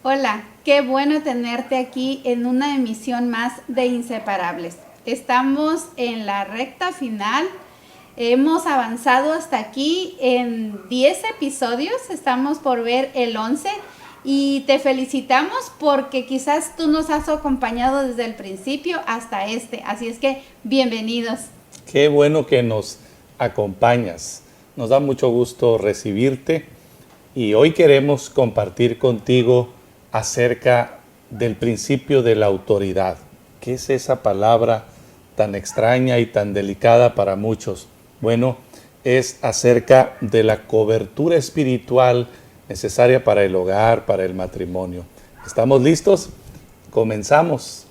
Hola, qué bueno tenerte aquí en una emisión más de Inseparables. Estamos en la recta final. Hemos avanzado hasta aquí en 10 episodios. Estamos por ver el 11 y te felicitamos porque quizás tú nos has acompañado desde el principio hasta este. Así es que bienvenidos. Qué bueno que nos acompañas. Nos da mucho gusto recibirte y hoy queremos compartir contigo acerca del principio de la autoridad. ¿Qué es esa palabra tan extraña y tan delicada para muchos? Bueno, es acerca de la cobertura espiritual necesaria para el hogar, para el matrimonio. ¿Estamos listos? Comenzamos.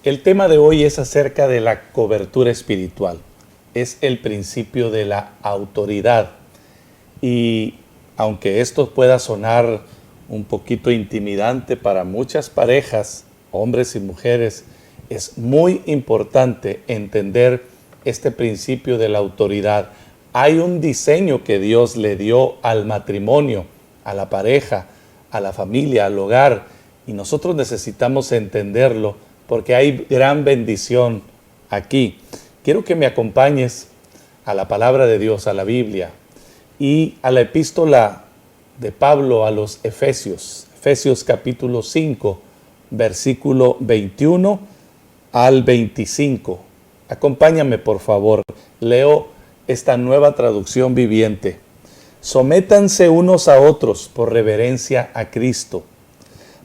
El tema de hoy es acerca de la cobertura espiritual. Es el principio de la autoridad. Y aunque esto pueda sonar un poquito intimidante para muchas parejas, hombres y mujeres, es muy importante entender este principio de la autoridad. Hay un diseño que Dios le dio al matrimonio, a la pareja, a la familia, al hogar, y nosotros necesitamos entenderlo porque hay gran bendición aquí. Quiero que me acompañes a la palabra de Dios, a la Biblia y a la epístola de Pablo a los Efesios. Efesios capítulo 5, versículo 21 al 25. Acompáñame, por favor. Leo esta nueva traducción viviente. Sométanse unos a otros por reverencia a Cristo.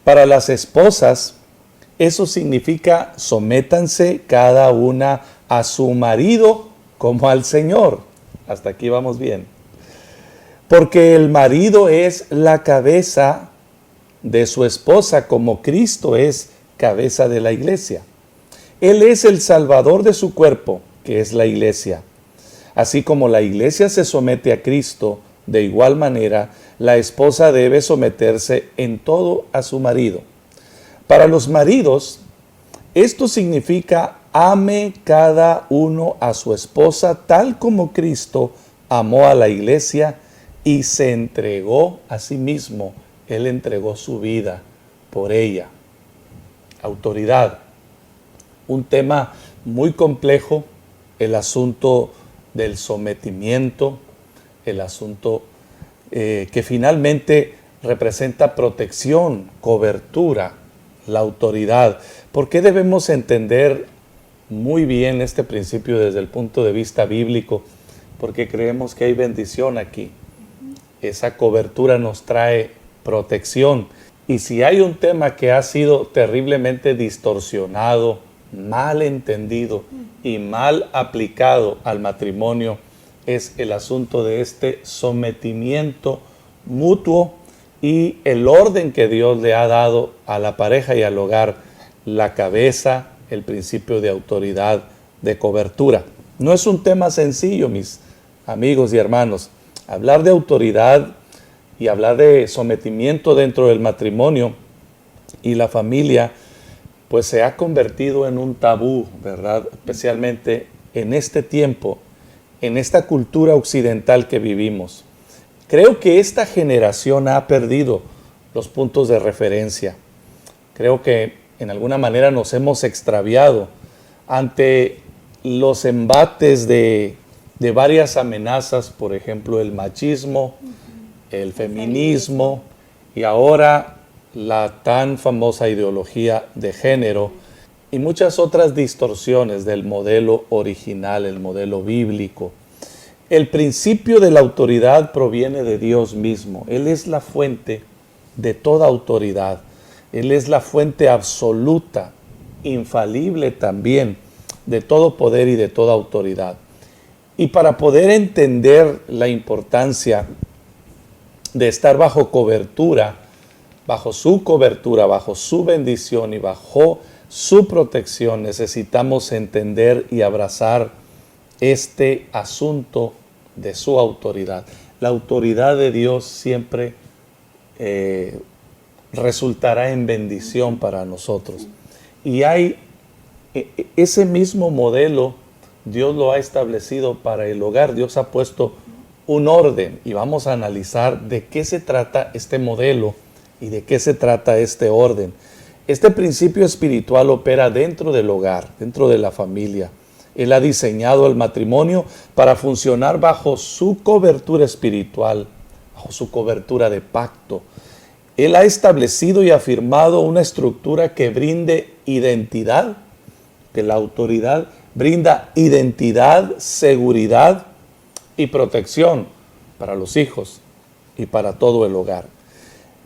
Para las esposas, eso significa sométanse cada una a su marido como al Señor. Hasta aquí vamos bien. Porque el marido es la cabeza de su esposa, como Cristo es cabeza de la iglesia. Él es el salvador de su cuerpo, que es la iglesia. Así como la iglesia se somete a Cristo, de igual manera, la esposa debe someterse en todo a su marido. Para los maridos, esto significa ame cada uno a su esposa tal como Cristo amó a la iglesia y se entregó a sí mismo. Él entregó su vida por ella. Autoridad. Un tema muy complejo, el asunto del sometimiento, el asunto que finalmente representa protección, cobertura, la autoridad. ¿Por qué debemos entender muy bien este principio desde el punto de vista bíblico? Porque creemos que hay bendición aquí. Esa cobertura nos trae protección. Y si hay un tema que ha sido terriblemente distorsionado, mal entendido y mal aplicado al matrimonio, es el asunto de este sometimiento mutuo y el orden que Dios le ha dado a la pareja y al hogar, la cabeza, el principio de autoridad, de cobertura. No es un tema sencillo, mis amigos y hermanos. Hablar de autoridad y hablar de sometimiento dentro del matrimonio y la familia, pues se ha convertido en un tabú, ¿verdad? Especialmente en este tiempo, en esta cultura occidental que vivimos. Creo que esta generación ha perdido los puntos de referencia. Creo que en alguna manera nos hemos extraviado ante los embates de varias amenazas, por ejemplo, el machismo, el feminismo y ahora la tan famosa ideología de género y muchas otras distorsiones del modelo original, el modelo bíblico. El principio de la autoridad proviene de Dios mismo. Él es la fuente de toda autoridad. Él es la fuente absoluta, infalible también, de todo poder y de toda autoridad. Y para poder entender la importancia de estar bajo cobertura, bajo su bendición y bajo su protección, necesitamos entender y abrazar este asunto de su autoridad. La autoridad de Dios siempre resultará en bendición para nosotros. Y hay ese mismo modelo, Dios lo ha establecido para el hogar. Dios ha puesto un orden y vamos a analizar de qué se trata este modelo y de qué se trata este orden. Este principio espiritual opera dentro del hogar, dentro de la familia. Él ha diseñado el matrimonio para funcionar bajo su cobertura espiritual, bajo su cobertura de pacto. Él ha establecido y afirmado una estructura que brinde identidad, que la autoridad brinda identidad, seguridad y protección para los hijos y para todo el hogar.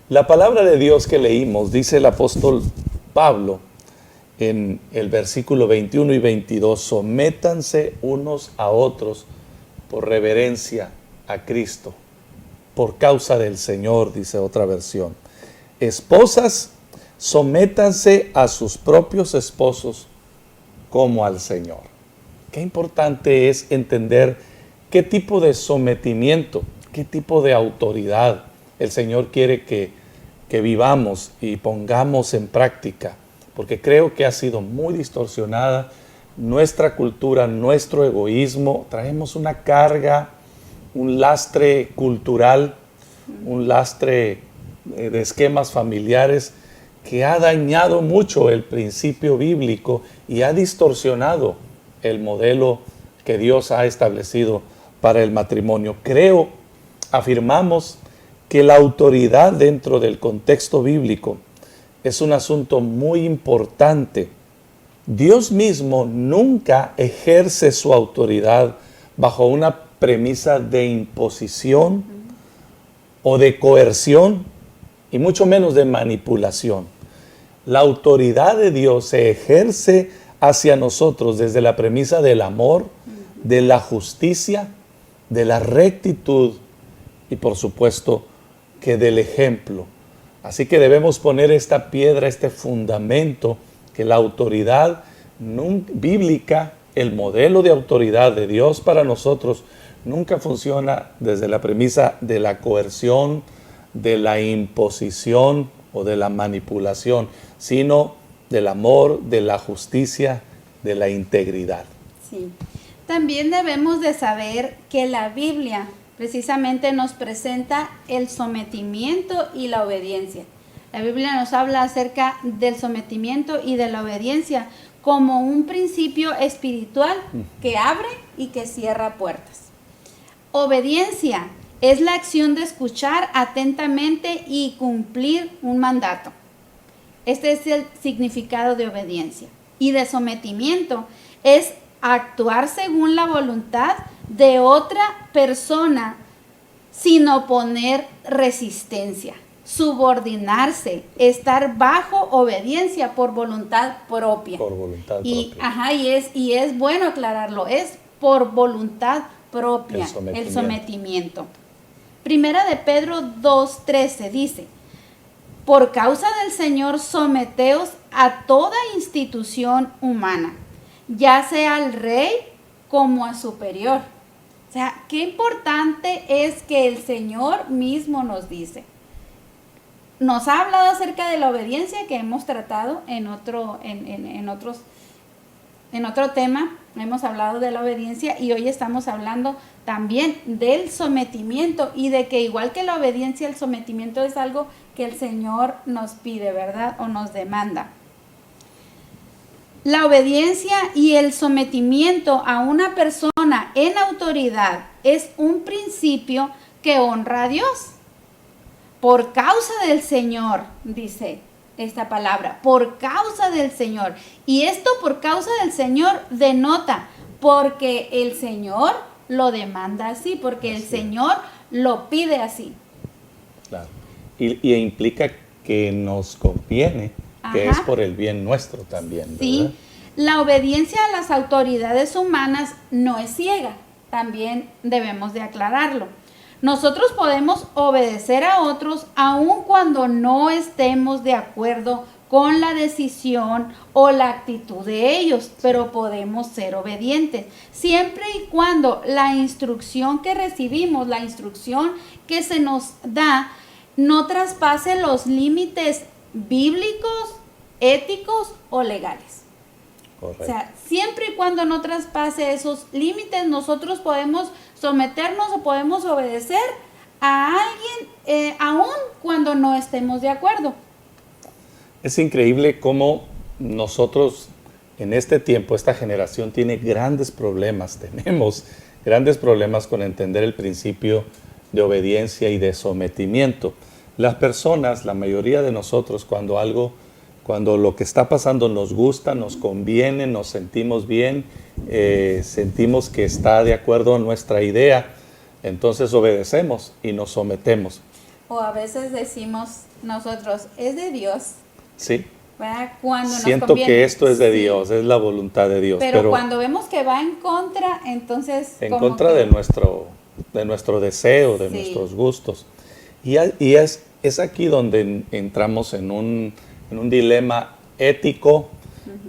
La palabra de Dios que leímos, dice el apóstol Pablo en el versículo 21 y 22, sométanse unos a otros por reverencia a Cristo, por causa del Señor, dice otra versión. Esposas, sométanse a sus propios esposos como al Señor. Qué importante es entender qué tipo de sometimiento, qué tipo de autoridad el Señor quiere que vivamos y pongamos en práctica, porque creo que ha sido muy distorsionada nuestra cultura, nuestro egoísmo. Traemos una carga, un lastre cultural, un lastre de esquemas familiares que ha dañado mucho el principio bíblico y ha distorsionado el modelo que Dios ha establecido para el matrimonio. Afirmamos que la autoridad dentro del contexto bíblico es un asunto muy importante. Dios mismo nunca ejerce su autoridad bajo una premisa de imposición o de coerción y mucho menos de manipulación. La autoridad de Dios se ejerce hacia nosotros desde la premisa del amor, de la justicia, de la rectitud y por supuesto que del ejemplo. Así que debemos poner esta piedra, este fundamento, que la autoridad bíblica, el modelo de autoridad de Dios para nosotros, nunca funciona desde la premisa de la coerción, de la imposición o de la manipulación, sino del amor, de la justicia, de la integridad. Sí. También debemos de saber que la Biblia precisamente nos presenta el sometimiento y la obediencia. La Biblia nos habla acerca del sometimiento y de la obediencia como un principio espiritual que abre y que cierra puertas. Obediencia es la acción de escuchar atentamente y cumplir un mandato. Este es el significado de obediencia. Y de sometimiento es actuar según la voluntad de otra persona sin oponer resistencia, subordinarse, estar bajo obediencia por voluntad propia. Por voluntad propia. Ajá, y es bueno aclararlo, es por voluntad propia el sometimiento. Primera de Pedro 2:13 dice: por causa del Señor someteos a toda institución humana, ya sea al rey como a superior. O sea, qué importante es que el Señor mismo nos dice. Nos ha hablado acerca de la obediencia que hemos tratado en otro tema. Hemos hablado de la obediencia y hoy estamos hablando también del sometimiento y de que igual que la obediencia, el sometimiento es algo que el Señor nos pide, ¿verdad? O nos demanda. La obediencia y el sometimiento a una persona en autoridad es un principio que honra a Dios. Por causa del Señor, dice esta palabra, por causa del Señor. Y esto por causa del Señor denota porque el Señor lo demanda así, porque el Señor lo pide así. Claro. Y implica que nos conviene, que es por el bien nuestro también, ¿verdad? Sí, la obediencia a las autoridades humanas no es ciega. también debemos de aclararlo. Nosotros podemos obedecer a otros aun cuando no estemos de acuerdo con la decisión o la actitud de ellos, pero podemos ser obedientes, siempre y cuando la instrucción que recibimos, la instrucción que se nos da, no traspase los límites bíblicos, éticos o legales. Correcto. O sea, siempre y cuando no traspase esos límites, nosotros podemos someternos o podemos obedecer a alguien, aun cuando no estemos de acuerdo. Es increíble cómo nosotros en este tiempo, esta generación tenemos grandes problemas con entender el principio de obediencia y de sometimiento. Las personas, la mayoría de nosotros, cuando lo que está pasando nos gusta, nos conviene, nos sentimos bien, sentimos que está de acuerdo a nuestra idea, entonces obedecemos y nos sometemos. O a veces decimos nosotros, es de Dios. Sí. ¿Verdad? Cuando Siento nos conviene. que esto es de Sí. Dios, es la voluntad de Dios. Pero cuando vemos que va en contra, entonces... En como contra que- de nuestro deseo, de Sí. nuestros gustos. Y es aquí donde entramos en un dilema ético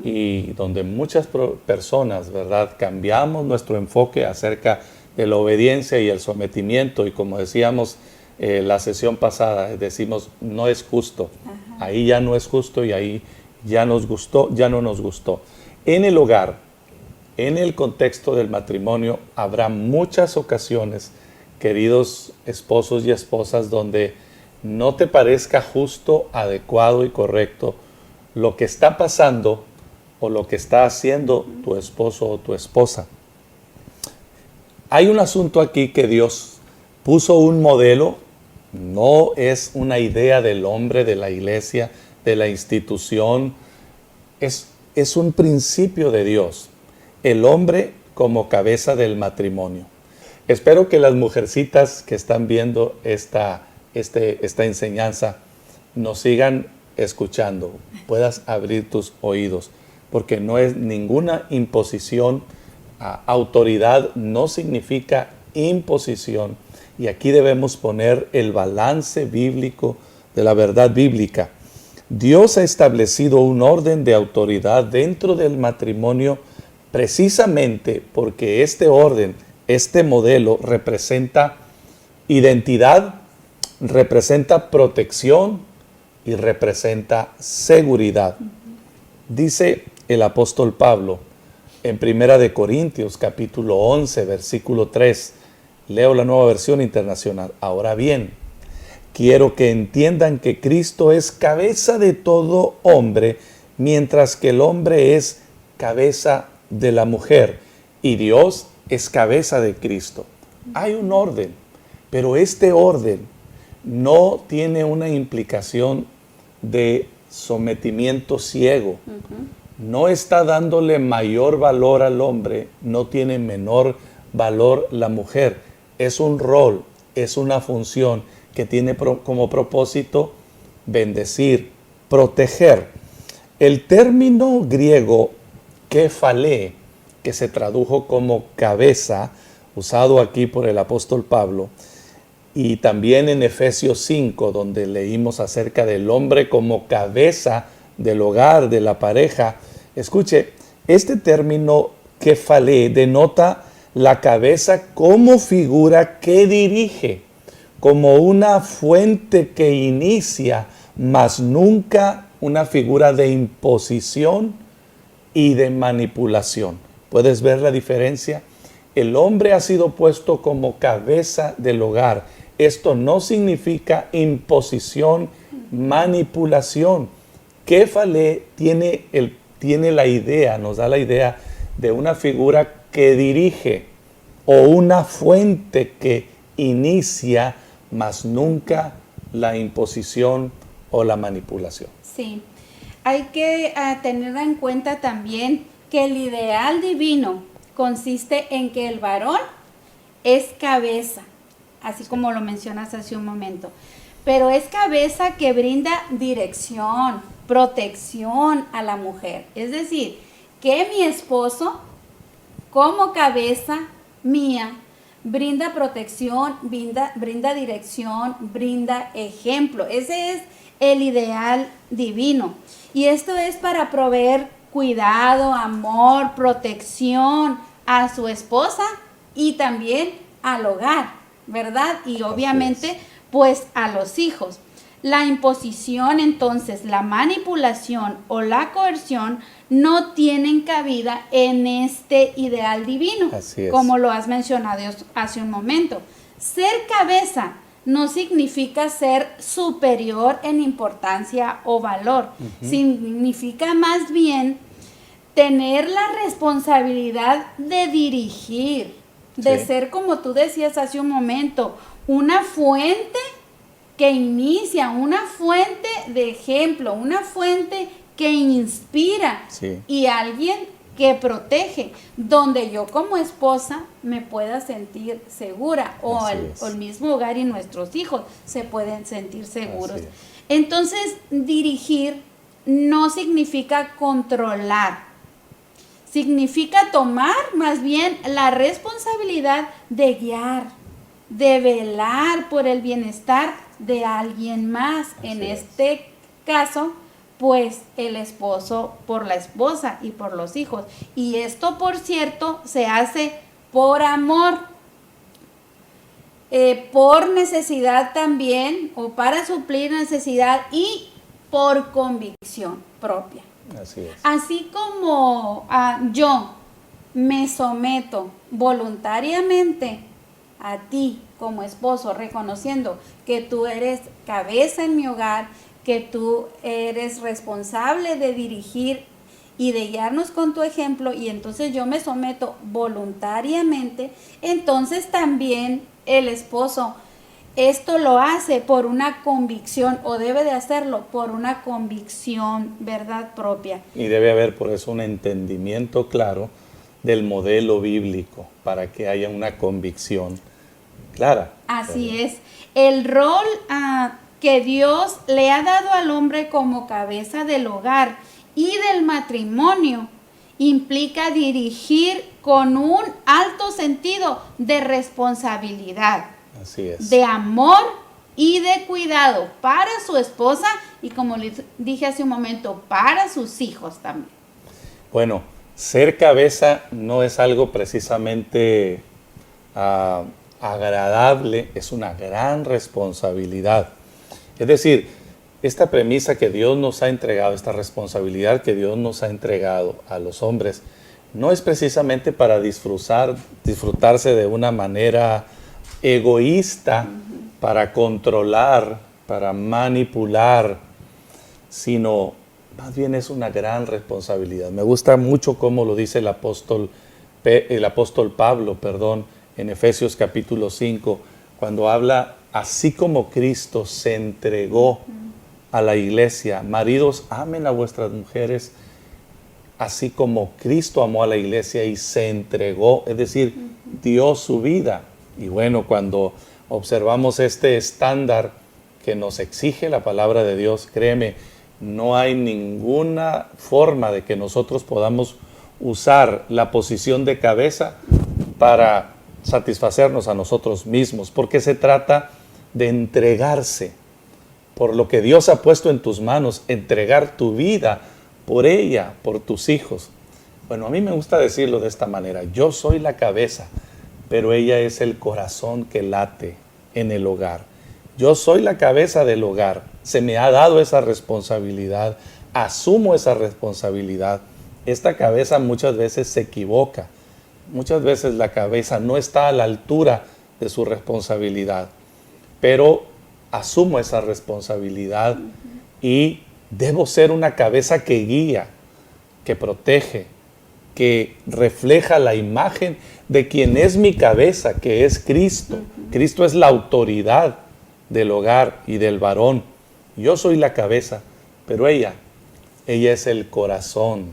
y donde muchas personas, ¿verdad?, cambiamos nuestro enfoque acerca de la obediencia y el sometimiento. Y como decíamos la sesión pasada, decimos, no es justo. Ajá. Ahí ya no es justo y ahí ya nos gustó, ya no nos gustó. En el hogar, en el contexto del matrimonio, habrá muchas ocasiones, queridos esposos y esposas, donde no te parezca justo, adecuado y correcto lo que está pasando o lo que está haciendo tu esposo o tu esposa. Hay un asunto aquí que Dios puso un modelo, no es una idea del hombre, de la iglesia, de la institución, es un principio de Dios. El hombre como cabeza del matrimonio. Espero que las mujercitas que están viendo esta enseñanza nos sigan escuchando, puedas abrir tus oídos, porque no es ninguna imposición. Autoridad no significa imposición, y aquí debemos poner el balance bíblico de la verdad bíblica. Dios ha establecido un orden de autoridad dentro del matrimonio precisamente porque este orden, este modelo representa identidad, representa protección y representa seguridad. Dice el apóstol Pablo en 1 Corintios capítulo 11, versículo 3, leo la Nueva Versión Internacional. Ahora bien, quiero que entiendan que Cristo es cabeza de todo hombre, mientras que el hombre es cabeza de la mujer y Dios es cabeza de Cristo. Hay un orden, pero este orden no tiene una implicación de sometimiento ciego. No está dándole mayor valor al hombre, no tiene menor valor la mujer. Es un rol, es una función que tiene como propósito bendecir, proteger. El término griego kefalé, que se tradujo como cabeza, usado aquí por el apóstol Pablo, y también en Efesios 5, donde leímos acerca del hombre como cabeza del hogar, de la pareja. Escuche, este término kefalé denota la cabeza como figura que dirige, como una fuente que inicia, mas nunca una figura de imposición y de manipulación. ¿Puedes ver la diferencia? El hombre ha sido puesto como cabeza del hogar. Esto no significa imposición, manipulación. Kefalé tiene la idea, nos da la idea de una figura que dirige o una fuente que inicia, mas nunca la imposición o la manipulación. Sí, hay que tener en cuenta también que el ideal divino consiste en que el varón es cabeza, así como lo mencionas hace un momento, pero es cabeza que brinda dirección, protección a la mujer. Es decir, que mi esposo como cabeza mía, brinda protección, brinda dirección, brinda ejemplo. Ese es el ideal divino. Y esto es para proveer cuidado, amor, protección a su esposa y también al hogar, ¿verdad? Y obviamente, pues a los hijos. La imposición, entonces, la manipulación o la coerción no tienen cabida en este ideal divino, Así es. como lo has mencionado hace un momento. Ser cabeza no significa ser superior en importancia o valor. Significa más bien tener la responsabilidad de dirigir, de ser, como tú decías hace un momento, una fuente que inicia, una fuente de ejemplo, una fuente que inspira y alguien que protege, donde yo como esposa me pueda sentir segura o el mismo hogar y nuestros hijos se pueden sentir seguros. Entonces, dirigir no significa controlar, significa tomar más bien la responsabilidad de guiar, de velar por el bienestar de alguien más. En este caso, pues el esposo por la esposa y por los hijos. Y esto, por cierto, se hace por amor, por necesidad también, o para suplir necesidad y por convicción propia. Así es. Así como yo me someto voluntariamente a ti como esposo, reconociendo que tú eres cabeza en mi hogar, que tú eres responsable de dirigir y de guiarnos con tu ejemplo, y entonces yo me someto voluntariamente, entonces también el esposo esto lo hace por una convicción, o debe de hacerlo por una convicción, ¿verdad?, propia. Y debe haber por eso un entendimiento claro del modelo bíblico para que haya una convicción clara. Así es. El rol que Dios le ha dado al hombre como cabeza del hogar y del matrimonio implica dirigir con un alto sentido de responsabilidad. Así es. De amor y de cuidado para su esposa y, como les dije hace un momento, para sus hijos también. Bueno, ser cabeza no es algo precisamente agradable, es una gran responsabilidad. Es decir, esta premisa que Dios nos ha entregado, esta responsabilidad que Dios nos ha entregado a los hombres, no es precisamente para disfrutarse de una manera egoísta, para controlar, para manipular, sino más bien es una gran responsabilidad. Me gusta mucho cómo lo dice el apóstol Pablo, en Efesios capítulo 5, cuando habla, así como Cristo se entregó a la iglesia, maridos, amen a vuestras mujeres, así como Cristo amó a la iglesia y se entregó, es decir, dio su vida. Y bueno, cuando observamos este estándar que nos exige la palabra de Dios, créeme, no hay ninguna forma de que nosotros podamos usar la posición de cabeza para satisfacernos a nosotros mismos, porque se trata de entregarse por lo que Dios ha puesto en tus manos, entregar tu vida por ella, por tus hijos. Bueno, a mí me gusta decirlo de esta manera: yo soy la cabeza, pero ella es el corazón que late en el hogar. Yo soy la cabeza del hogar, se me ha dado esa responsabilidad, asumo esa responsabilidad. Esta cabeza muchas veces se equivoca, muchas veces la cabeza no está a la altura de su responsabilidad, pero asumo esa responsabilidad y debo ser una cabeza que guía, que protege, que refleja la imagen de quien es mi cabeza, que es Cristo. Cristo es la autoridad del hogar y del varón. Yo soy la cabeza, pero ella es el corazón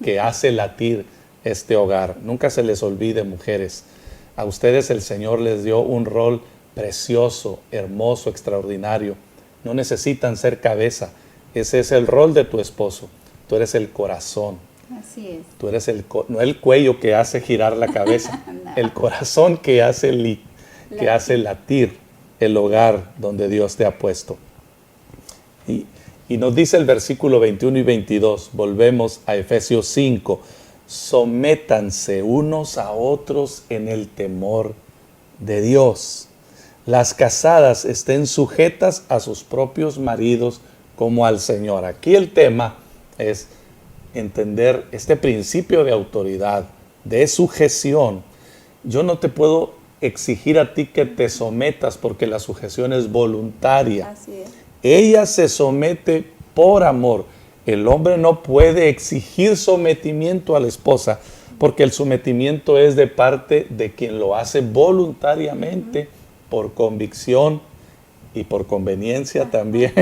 que hace latir este hogar. Nunca se les olvide, mujeres, a ustedes el Señor les dio un rol precioso, hermoso, extraordinario. No necesitan ser cabeza. Ese es el rol de tu esposo. Tú eres el corazón. Así es. Tú eres no el cuello que hace girar la cabeza. el corazón que hace latir el hogar donde Dios te ha puesto. Y nos dice el versículo 21 y 22, volvemos a Efesios 5, sométanse unos a otros en el temor de Dios. Las casadas estén sujetas a sus propios maridos como al Señor. Aquí el tema es entender este principio de autoridad, de sujeción. Yo no te puedo exigir a ti que te sometas porque la sujeción es voluntaria. Así es. Ella se somete por amor. El hombre no puede exigir sometimiento a la esposa porque el sometimiento es de parte de quien lo hace voluntariamente, por convicción y por conveniencia también,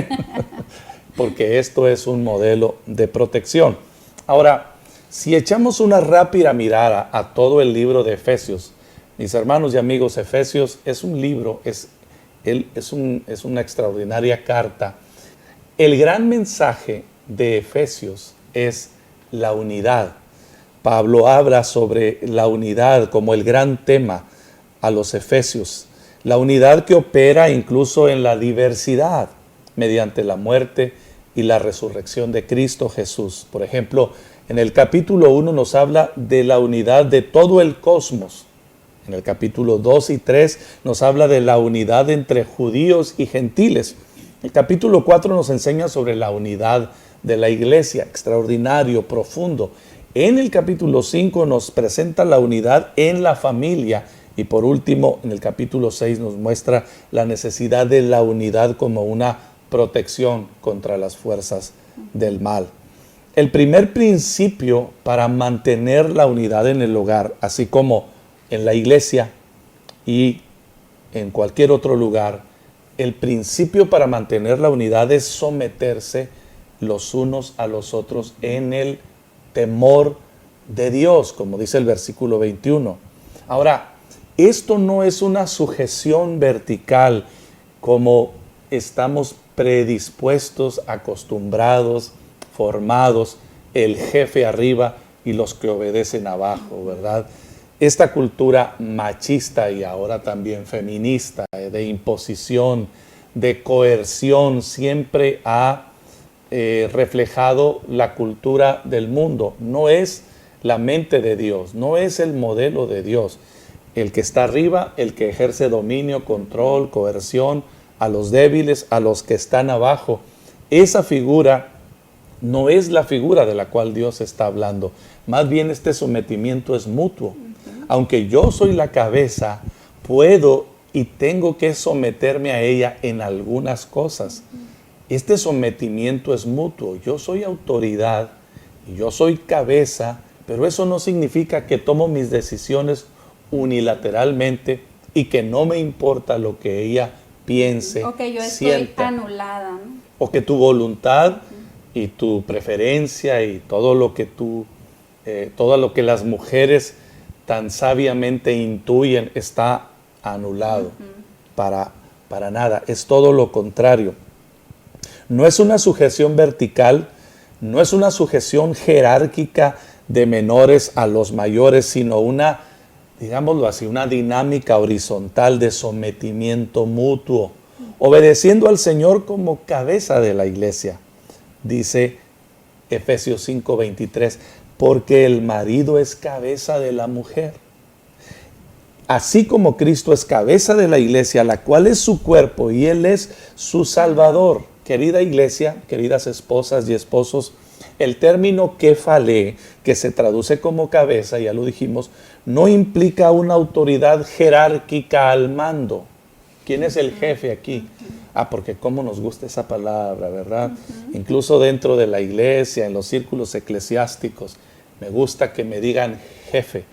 porque esto es un modelo de protección. Ahora, si echamos una rápida mirada a todo el libro de Efesios, mis hermanos y amigos, Efesios es un libro, es una extraordinaria carta. El gran mensaje de Efesios es la unidad. Pablo habla sobre la unidad como el gran tema a los efesios. La unidad que opera incluso en la diversidad mediante la muerte y la resurrección de Cristo Jesús. Por ejemplo, en el capítulo 1 nos habla de la unidad de todo el cosmos. En el capítulo 2 y 3 nos habla de la unidad entre judíos y gentiles. El capítulo 4 nos enseña sobre la unidad de la iglesia, extraordinario, profundo. En el capítulo 5 nos presenta la unidad en la familia. Y por último, en el capítulo 6 nos muestra la necesidad de la unidad como una protección contra las fuerzas del mal. El primer principio para mantener la unidad en el hogar, así como en la iglesia y en cualquier otro lugar, el principio para mantener la unidad es someterse los unos a los otros en el temor de Dios, como dice el versículo 21. Ahora, esto no es una sujeción vertical como estamos predispuestos, acostumbrados, formados, el jefe arriba y los que obedecen abajo, ¿verdad? Esta cultura machista y ahora también feminista, de imposición, de coerción, siempre ha reflejado la cultura del mundo. No es la mente de Dios, no es el modelo de Dios. El que está arriba, el que ejerce dominio, control, coerción a los débiles, a los que están abajo. Esa figura no es la figura de la cual Dios está hablando. Más bien este sometimiento es mutuo. Aunque yo soy la cabeza, puedo y tengo que someterme a ella en algunas cosas. Este sometimiento es mutuo. Yo soy autoridad y yo soy cabeza, pero eso no significa que tomo mis decisiones unilateralmente y que no me importa lo que ella piense, o que yo estoy sienta, anulada, ¿no? O que tu voluntad y tu preferencia y todo lo que todo lo que las mujeres tan sabiamente intuyen está anulado. Para nada, es todo lo contrario. No es una sujeción vertical, no es una sujeción jerárquica de menores a los mayores, sino una, digámoslo así, una dinámica horizontal de sometimiento mutuo, obedeciendo al Señor como cabeza de la iglesia. Dice Efesios 5:23, porque el marido es cabeza de la mujer. Así como Cristo es cabeza de la iglesia, la cual es su cuerpo y Él es su Salvador. Querida iglesia, queridas esposas y esposos, el término kefalé, que se traduce como cabeza, ya lo dijimos, no implica una autoridad jerárquica al mando. ¿Quién es el jefe aquí? Porque cómo nos gusta esa palabra, ¿verdad? Incluso dentro de la iglesia, en los círculos eclesiásticos, me gusta que me digan jefe.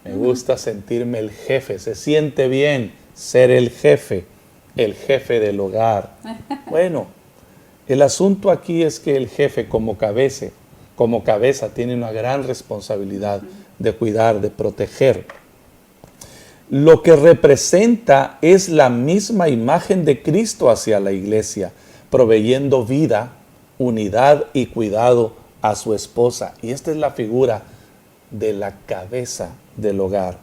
Me gusta sentirme el jefe. Se siente bien ser el jefe del hogar. Bueno, el asunto aquí es que el jefe como cabeza tiene una gran responsabilidad de cuidar, de proteger. Lo que representa es la misma imagen de Cristo hacia la iglesia, proveyendo vida, unidad y cuidado a su esposa. Y esta es la figura de la cabeza del hogar.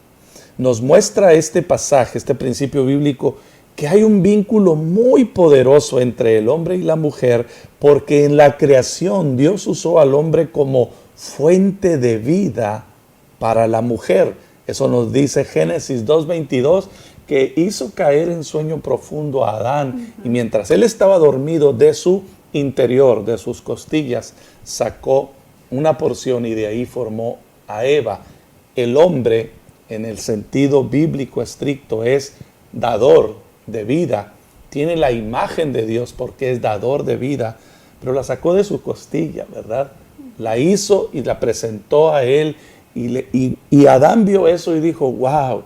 nos muestra este pasaje, este principio bíblico, que hay un vínculo muy poderoso entre el hombre y la mujer, porque en la creación Dios usó al hombre como fuente de vida para la mujer. Eso nos dice Génesis 2:22, que hizo caer en sueño profundo a Adán, y mientras él estaba dormido, de su interior, de sus costillas, sacó una porción y de ahí formó a Eva. El hombre, en el sentido bíblico estricto, es dador de vida, tiene la imagen de Dios porque es dador de vida, pero la sacó de su costilla, ¿verdad? La hizo y la presentó a él, y Adán vio eso y dijo, wow,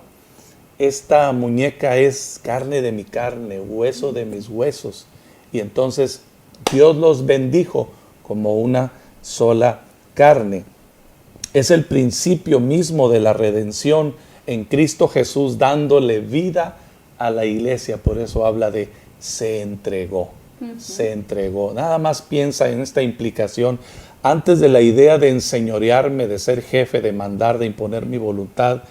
esta muñeca es carne de mi carne, hueso de mis huesos. Y entonces Dios los bendijo como una sola carne. Es el principio mismo de la redención en Cristo Jesús, dándole vida a la iglesia. Por eso habla de se entregó, se entregó. Nada más piensa en esta implicación. Antes de la idea de enseñorearme, de ser jefe, de mandar, de imponer mi voluntad,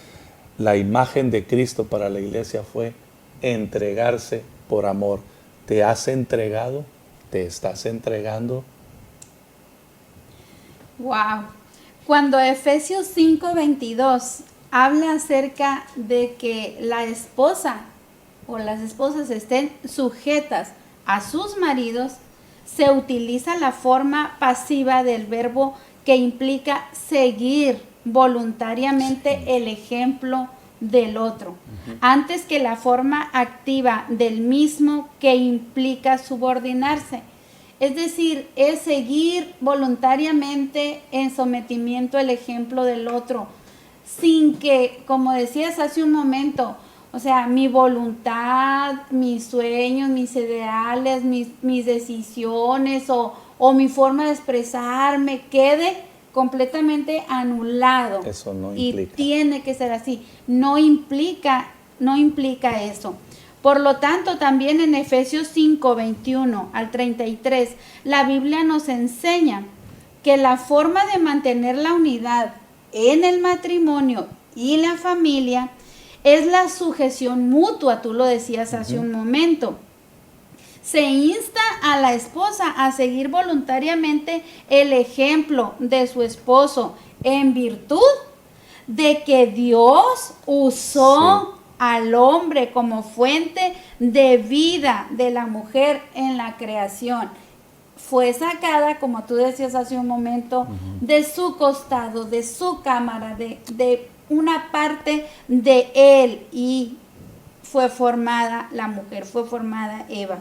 la imagen de Cristo para la iglesia fue entregarse por amor. ¿Te has entregado? ¿Te estás entregando? Wow. Cuando Efesios 5:22 habla acerca de que la esposa o las esposas estén sujetas a sus maridos, se utiliza la forma pasiva del verbo que implica seguir voluntariamente el ejemplo del otro, antes que la forma activa del mismo que implica subordinarse. Es decir, es seguir voluntariamente en sometimiento al ejemplo del otro, sin que, como decías hace un momento, o sea, mi voluntad, mis sueños, mis ideales, mis decisiones o mi forma de expresarme quede completamente anulado. Eso no implica. Y tiene que ser así. No implica eso. Por lo tanto, también en Efesios 5:21 al 33, la Biblia nos enseña que la forma de mantener la unidad en el matrimonio y la familia es la sujeción mutua. Tú lo decías hace un momento. Se insta a la esposa a seguir voluntariamente el ejemplo de su esposo en virtud de que Dios usó al hombre como fuente de vida de la mujer en la creación. Fue sacada, como tú decías hace un momento, de su costado, de su cámara, de una parte de él, y fue formada la mujer, fue formada Eva.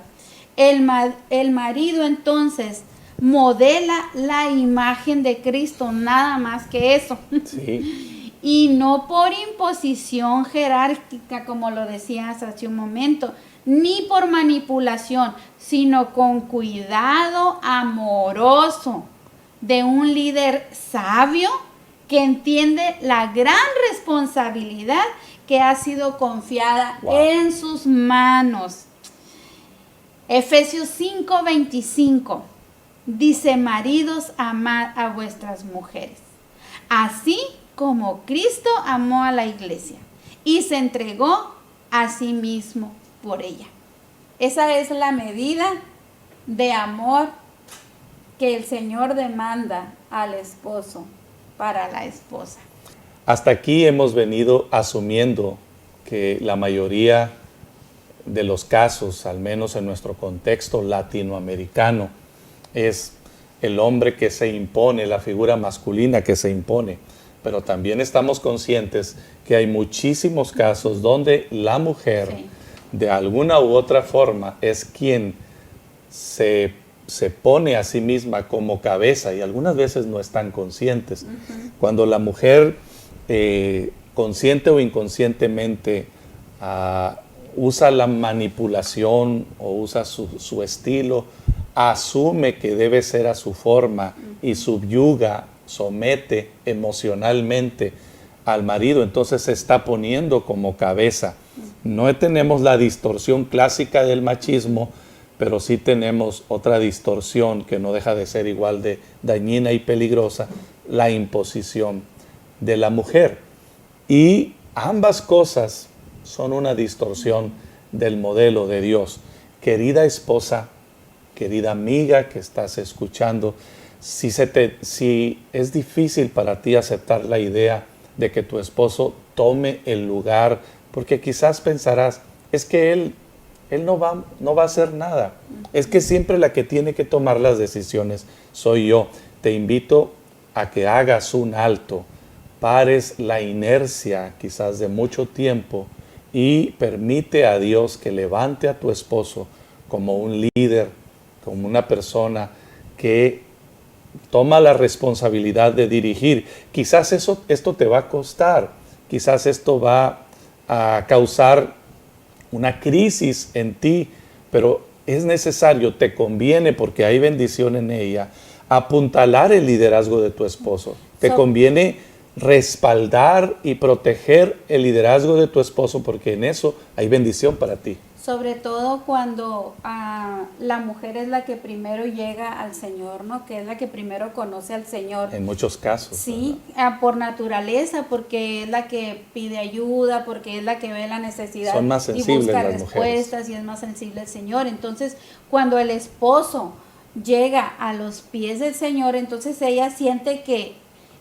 El marido entonces modela la imagen de Cristo, nada más que eso. Sí. Y no por imposición jerárquica, como lo decías hace un momento, ni por manipulación, sino con cuidado amoroso de un líder sabio que entiende la gran responsabilidad que ha sido confiada en sus manos. Efesios 5:25 dice: maridos, amad a vuestras mujeres, así como Cristo amó a la iglesia y se entregó a sí mismo por ella. Esa es la medida de amor que el Señor demanda al esposo para la esposa. Hasta aquí hemos venido asumiendo que la mayoría de los casos, al menos en nuestro contexto latinoamericano, es el hombre que se impone, la figura masculina que se impone. Pero también estamos conscientes que hay muchísimos casos donde la mujer, de alguna u otra forma, es quien se pone a sí misma como cabeza, y algunas veces no están conscientes. Cuando la mujer, consciente o inconscientemente, usa la manipulación o usa su estilo, asume que debe ser a su forma y subyuga, somete emocionalmente al marido, entonces se está poniendo como cabeza. No tenemos la distorsión clásica del machismo, pero sí tenemos otra distorsión que no deja de ser igual de dañina y peligrosa, la imposición de la mujer. Y Ambas cosas son una distorsión del modelo de Dios. Querida esposa, querida amiga que estás escuchando, si es difícil para ti aceptar la idea de que tu esposo tome el lugar, porque quizás pensarás, es que él no va a hacer nada, es que siempre la que tiene que tomar las decisiones soy yo. Te invito a que hagas un alto, pares la inercia quizás de mucho tiempo y permite a Dios que levante a tu esposo como un líder, como una persona que toma la responsabilidad de dirigir. Quizás esto te va a costar, quizás esto va a causar una crisis en ti, pero es necesario, te conviene porque hay bendición en ella, apuntalar el liderazgo de tu esposo. Te conviene respaldar y proteger el liderazgo de tu esposo porque en eso hay bendición para ti. Sobre todo cuando la mujer es la que primero llega al Señor, ¿no? Que es la que primero conoce al Señor. En muchos casos. Sí, por naturaleza, porque es la que pide ayuda, porque es la que ve la necesidad. Son más sensibles y busca las respuestas mujeres. y es más sensible al Señor. Entonces, cuando el esposo llega a los pies del Señor, entonces ella siente que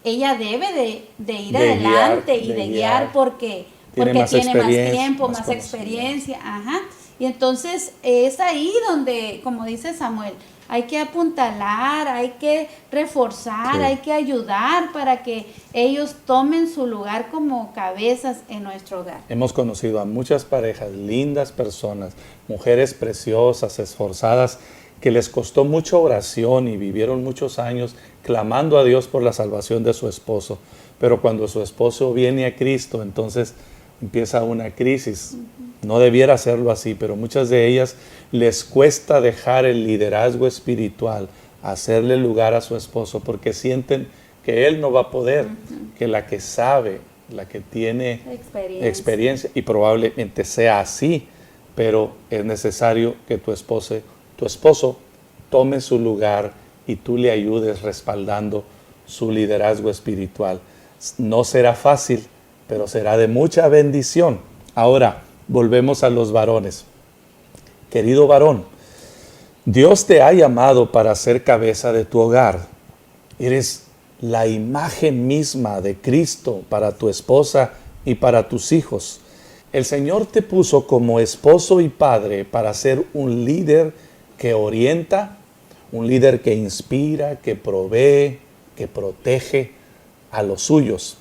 ella debe de ir adelante y de guiar porque tiene más tiempo, más experiencia. Ajá. Y entonces es ahí donde, como dice Samuel, hay que apuntalar, hay que reforzar, hay que ayudar para que ellos tomen su lugar como cabezas en nuestro hogar. Hemos conocido a muchas parejas, lindas personas, mujeres preciosas, esforzadas, que les costó mucha oración y vivieron muchos años clamando a Dios por la salvación de su esposo. Pero cuando su esposo viene a Cristo, entonces empieza una crisis. No debiera hacerlo así, pero muchas de ellas les cuesta dejar el liderazgo espiritual, hacerle lugar a su esposo, porque sienten que él no va a poder, que la que sabe, la que tiene experiencia, y probablemente sea así, pero es necesario que tu esposo tome su lugar y tú le ayudes respaldando su liderazgo espiritual. No será fácil, pero será de mucha bendición. Ahora, volvemos a los varones. Querido varón, Dios te ha llamado para ser cabeza de tu hogar. Eres la imagen misma de Cristo para tu esposa y para tus hijos. El Señor te puso como esposo y padre para ser un líder que orienta, un líder que inspira, que provee, que protege a los suyos.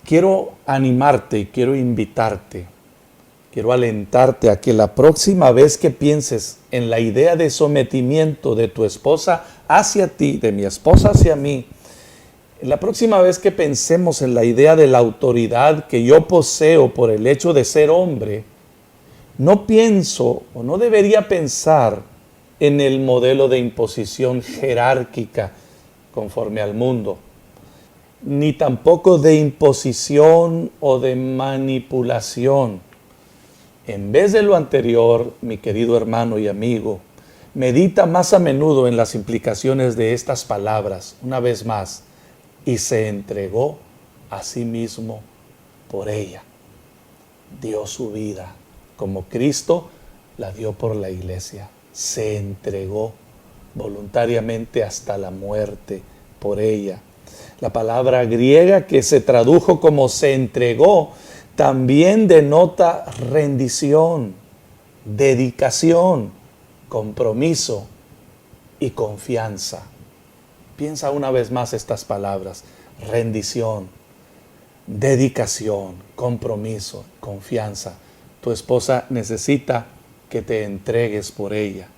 Quiero animarte y quiero invitarte, quiero alentarte a que la próxima vez que pienses en la idea de sometimiento de tu esposa hacia ti, de mi esposa hacia mí, la próxima vez que pensemos en la idea de la autoridad que yo poseo por el hecho de ser hombre, no pienso o no debería pensar en el modelo de imposición jerárquica conforme al mundo, ni tampoco de imposición o de manipulación. En vez de lo anterior, mi querido hermano y amigo, medita más a menudo en las implicaciones de estas palabras, una vez más, y se entregó a sí mismo por ella. Dio su vida, como Cristo la dio por la iglesia. Se entregó voluntariamente hasta la muerte por ella. La palabra griega que se tradujo como se entregó también denota rendición, dedicación, compromiso y confianza. Piensa una vez más estas palabras: rendición, dedicación, compromiso, confianza. Tu esposa necesita que te entregues por ella.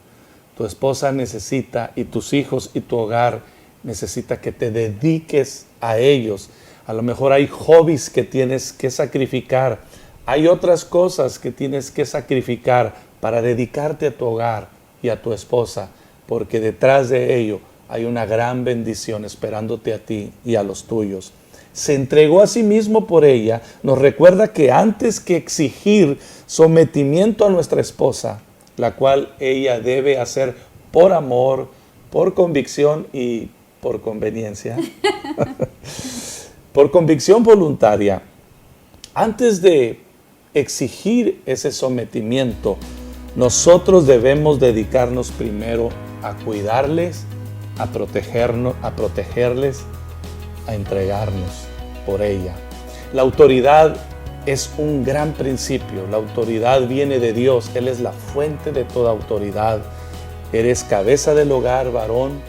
Tu esposa necesita, y tus hijos y tu hogar necesita que te dediques a ellos. A lo mejor hay hobbies que tienes que sacrificar. Hay otras cosas que tienes que sacrificar para dedicarte a tu hogar y a tu esposa, porque detrás de ello hay una gran bendición esperándote a ti y a los tuyos. Se entregó a sí mismo por ella. Nos recuerda que antes que exigir sometimiento a nuestra esposa, la cual ella debe hacer por amor, por convicción y por conveniencia, por convicción voluntaria, antes de exigir ese sometimiento, nosotros debemos dedicarnos primero a cuidarles, a protegerles, a entregarnos por ella. La autoridad es un gran principio. La autoridad viene de Dios. Él es la fuente de toda autoridad. Eres cabeza del hogar, varón,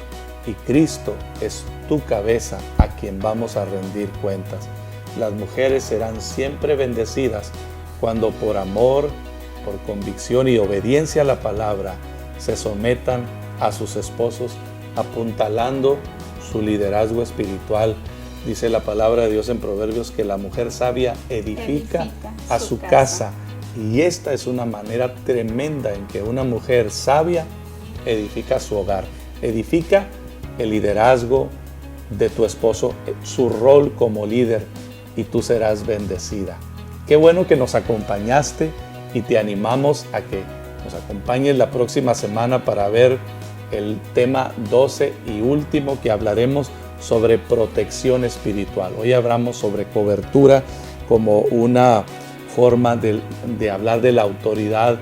y Cristo es tu cabeza a quien vamos a rendir cuentas. Las mujeres serán siempre bendecidas cuando por amor, por convicción y obediencia a la palabra se sometan a sus esposos, apuntalando su liderazgo espiritual. Dice la palabra de Dios en Proverbios que la mujer sabia edifica a su casa. Y esta es una manera tremenda en que una mujer sabia edifica su hogar, edifica el liderazgo de tu esposo, su rol como líder, y tú serás bendecida. Qué bueno que nos acompañaste y te animamos a que nos acompañes la próxima semana para ver el tema 12 y último, que hablaremos sobre protección espiritual. Hoy hablamos sobre cobertura como una forma de hablar de la autoridad.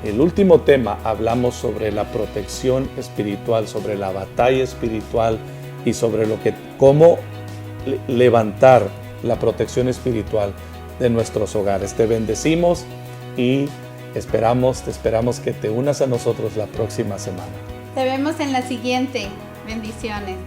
El último tema hablamos sobre la protección espiritual, sobre la batalla espiritual y sobre cómo levantar la protección espiritual de nuestros hogares. Te bendecimos y te esperamos que te unas a nosotros la próxima semana. Te vemos en la siguiente. Bendiciones.